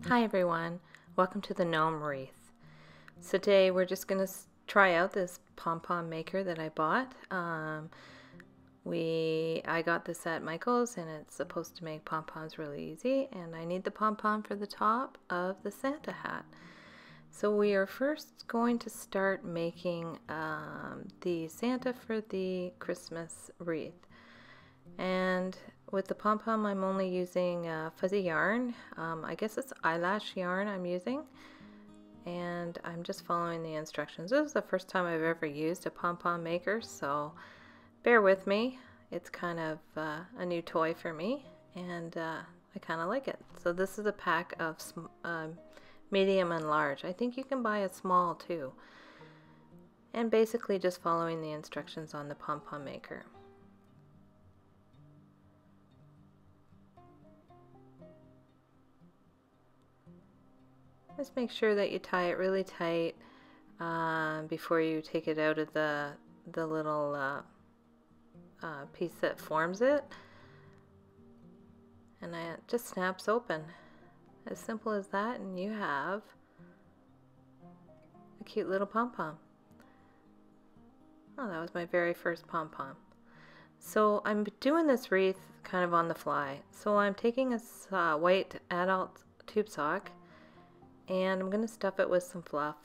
Hi everyone, welcome to the Gnome Wreath. So today we're just going to try out this pom-pom maker that I bought. I got this at Michael's and it's supposed to make pom-poms really easy, and I need the pom-pom for the top of the Santa hat. So we are first going to start making the Santa for the Christmas wreath. And with the pom-pom I'm only using fuzzy yarn. I guess it's eyelash yarn I'm using, and I'm just following the instructions. This is the first time I've ever used a pom-pom maker, so bear with me. It's kind of a new toy for me, and I kind of like it. So this is a pack of medium and large. I think you can buy a small too. And basically just following the instructions on the pom-pom maker. Just make sure that you tie it really tight before you take it out of the little piece that forms it, and it just snaps open. As simple as that, and you have a cute little pom-pom. Oh, that was my very first pom-pom. So I'm doing this wreath kind of on the fly. So I'm taking a white adult tube sock, and I'm going to stuff it with some fluff.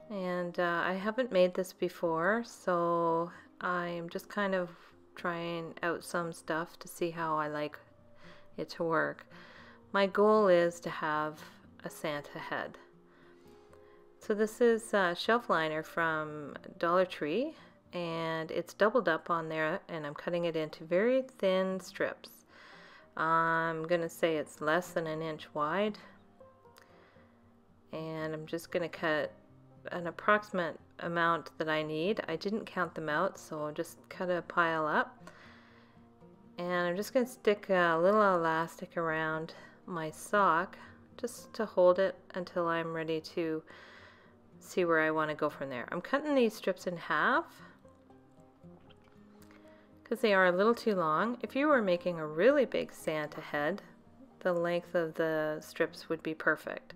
And I haven't made this before, so I'm just kind of trying out some stuff to see how I like it to work. My goal is to have a Santa head. So this is shelf liner from Dollar Tree, and it's doubled up on there, and I'm cutting it into very thin strips. I'm gonna say it's less than an inch wide, and I'm just gonna cut an approximate amount that I need. I didn't count them out, so just cut a pile up, and I'm just gonna stick a little elastic around my sock just to hold it until I'm ready to see where I want to go from there. I'm cutting these strips in half because they are a little too long. If you were making a really big Santa head, the length of the strips would be perfect.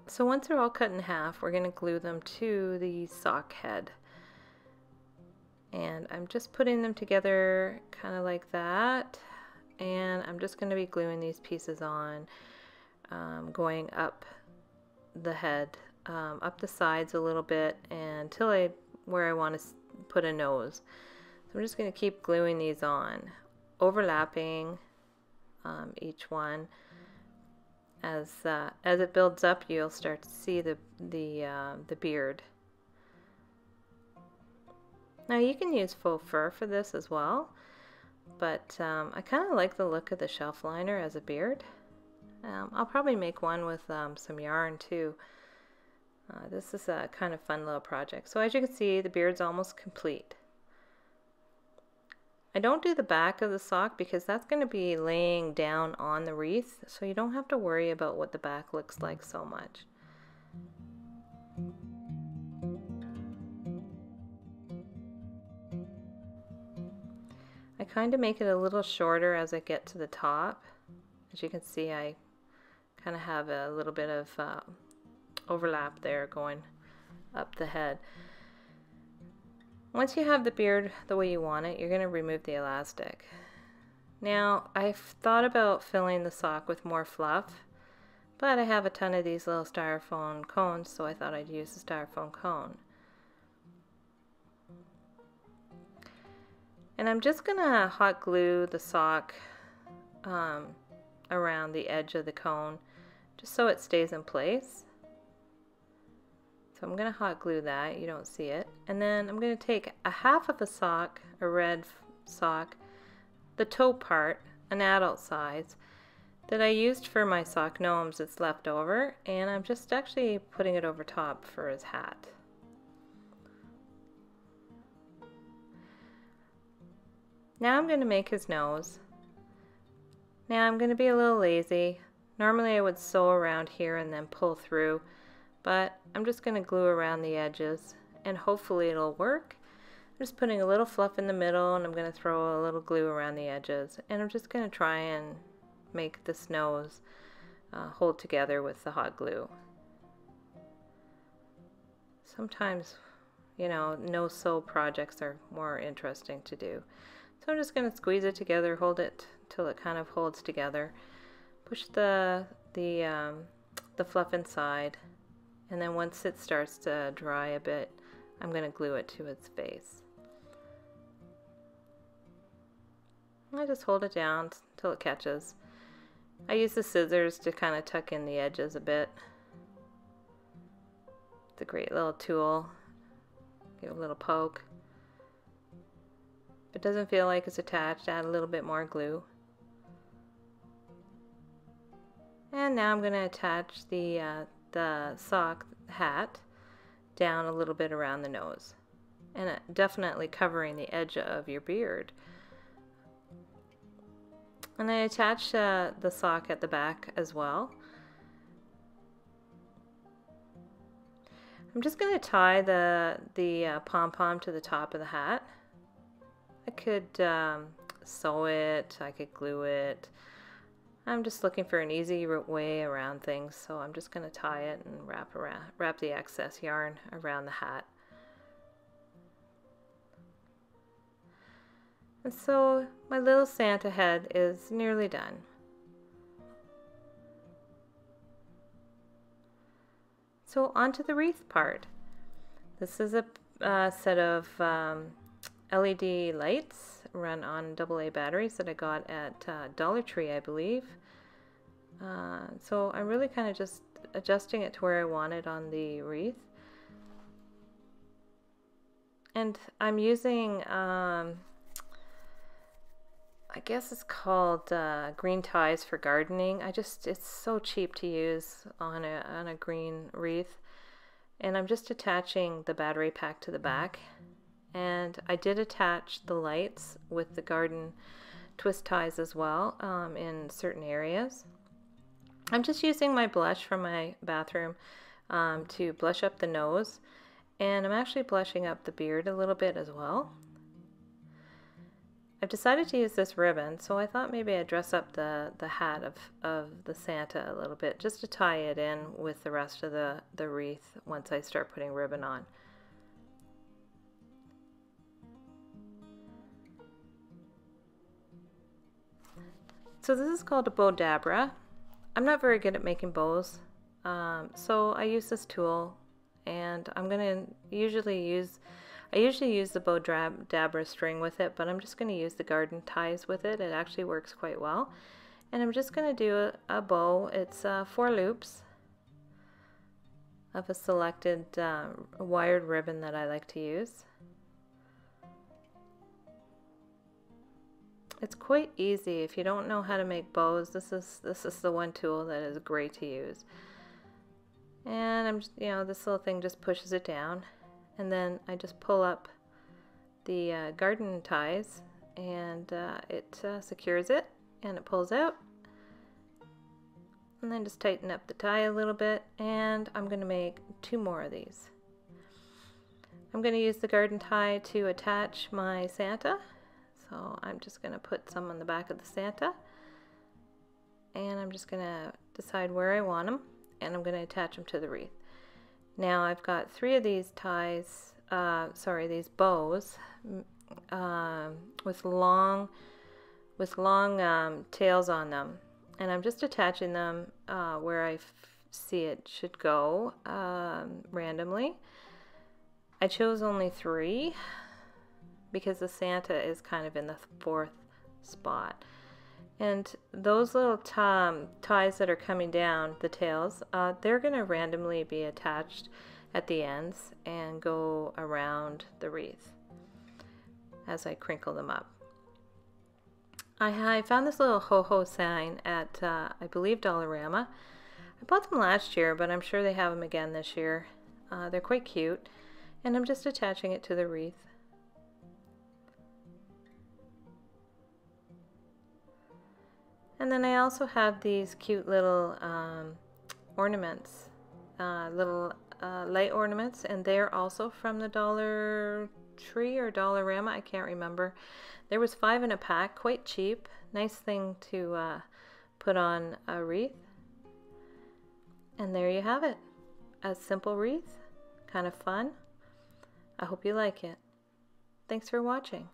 So once they're all cut in half, we're going to glue them to the sock head. And I'm just putting them together kind of like that. And I'm just going to be gluing these pieces on, going up the head, up the sides a little bit, until where I want to put a nose. So I'm just going to keep gluing these on, overlapping each one. As it builds up, you'll start to see the beard. Now you can use faux fur for this as well, but I kind of like the look of the shelf liner as a beard. I'll probably make one with some yarn too. This is a kind of fun little project. So as you can see, the beard's almost complete. I don't do the back of the sock because that's going to be laying down on the wreath, so you don't have to worry about what the back looks like so much. I kind of make it a little shorter as I get to the top. As you can see, I kind of have a little bit of overlap there going up the head. Once you have the beard the way you want it, you're going to remove the elastic. Now, I've thought about filling the sock with more fluff, but I have a ton of these little styrofoam cones, so I thought I'd use the styrofoam cone. And I'm just going to hot glue the sock around the edge of the cone, just so it stays in place. So I'm going to hot glue that, you don't see it. And then I'm going to take a half of a sock, a red sock, the toe part, an adult size, that I used for my sock gnomes that's left over, and I'm just actually putting it over top for his hat. Now I'm going to make his nose. Now I'm going to be a little lazy. Normally I would sew around here and then pull through, but I'm just going to glue around the edges, and hopefully it'll work. I'm just putting a little fluff in the middle, and I'm going to throw a little glue around the edges, and I'm just going to try and make the snows hold together with the hot glue. Sometimes, you know, no-sew projects are more interesting to do. So I'm just going to squeeze it together, hold it till it kind of holds together. Push the fluff inside, and then once it starts to dry a bit, I'm going to glue it to its base. I just hold it down till it catches. I use the scissors to kind of tuck in the edges a bit. It's a great little tool. Give it a little poke. If it doesn't feel like it's attached, add a little bit more glue. And now I'm going to attach the sock hat down a little bit around the nose, and definitely covering the edge of your beard. And I attach the sock at the back as well. I'm just going to tie the pom-pom to the top of the hat. I could sew it, I could glue it. I'm just looking for an easy way around things, so I'm just going to tie it and wrap the excess yarn around the hat. And so my little Santa head is nearly done. So on to the wreath part. This is a set of LED lights run on AA batteries that I got at Dollar Tree, I believe. So I'm really kind of just adjusting it to where I want it on the wreath. And I'm using, I guess it's called green ties for gardening. It's so cheap to use on a green wreath. And I'm just attaching the battery pack to the back. And I did attach the lights with the garden twist ties as well in certain areas. I'm just using my blush from my bathroom to blush up the nose, and I'm actually blushing up the beard a little bit as well. I've decided to use this ribbon, so I thought maybe I'd dress up the hat of the Santa a little bit just to tie it in with the rest of the wreath once I start putting ribbon on. So this is called a bow dabra. I'm not very good at making bows, so I use this tool, and I'm gonna usually use the bow dabra string with it, but I'm just gonna use the garden ties with it. It actually works quite well, and I'm just gonna do a bow. It's 4 loops of a selected wired ribbon that I like to use. It's quite easy. If you don't know how to make bows, this is the one tool that is great to use. And I'm just, you know, this little thing just pushes it down, and then I just pull up the garden ties, and it secures it, and it pulls out. And then just tighten up the tie a little bit, and I'm going to make 2 more of these. I'm going to use the garden tie to attach my Santa. So I'm just going to put some on the back of the Santa, and I'm just going to decide where I want them, and I'm going to attach them to the wreath. Now I've got 3 of these ties, these bows with long tails on them, and I'm just attaching them where I see it should go randomly. I chose only 3. Because the Santa is kind of in the 4th spot. And those little ties that are coming down, the tails, they're going to randomly be attached at the ends and go around the wreath as I crinkle them up. I found this little ho-ho sign at, I believe, Dollarama. I bought them last year, but I'm sure they have them again this year. They're quite cute, and I'm just attaching it to the wreath. And then I also have these cute little ornaments, little light ornaments, and they're also from the Dollar Tree or Dollarama, I can't remember. There was 5 in a pack, quite cheap. Nice thing to put on a wreath. And there you have it. A simple wreath, kind of fun. I hope you like it. Thanks for watching.